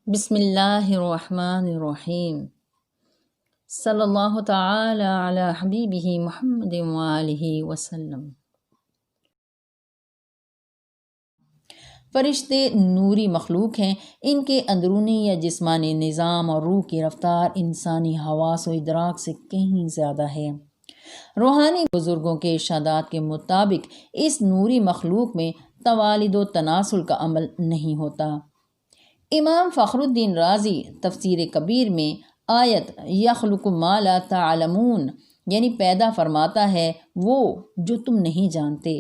بسم اللہ الرحمن الرحیم صلی اللہ تعالی علی حبیبہ محمد وآلہ وسلم۔ فرشتے نوری مخلوق ہیں۔ ان کے اندرونی یا جسمانی نظام اور روح کی رفتار انسانی حواس و ادراک سے کہیں زیادہ ہے۔ روحانی بزرگوں کے ارشادات کے مطابق اس نوری مخلوق میں توالد و تناسل کا عمل نہیں ہوتا۔ امام فخر الدین رازی تفسیر کبیر میں آیت یخلق ما لا تعلمون یعنی پیدا فرماتا ہے وہ جو تم نہیں جانتے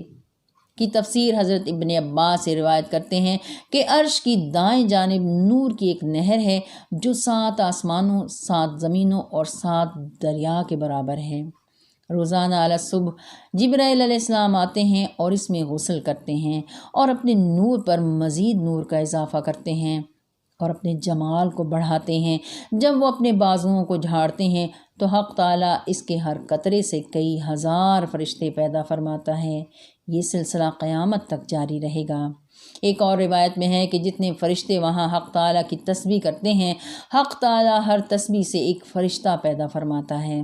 کی تفسیر حضرت ابن عباس سے روایت کرتے ہیں کہ عرش کی دائیں جانب نور کی ایک نہر ہے جو 7 آسمانوں 7 زمینوں اور 7 دریا کے برابر ہے۔ روزانہ علی صبح جبرائیل علیہ السلام آتے ہیں اور اس میں غسل کرتے ہیں اور اپنے نور پر مزید نور کا اضافہ کرتے ہیں اور اپنے جمال کو بڑھاتے ہیں۔ جب وہ اپنے بازوؤں کو جھاڑتے ہیں تو حق تعالیٰ اس کے ہر قطرے سے کئی ہزار فرشتے پیدا فرماتا ہے۔ یہ سلسلہ قیامت تک جاری رہے گا۔ ایک اور روایت میں ہے کہ جتنے فرشتے وہاں حق تعالیٰ کی تسبیح کرتے ہیں، حق تعالیٰ ہر تسبیح سے ایک فرشتہ پیدا فرماتا ہے۔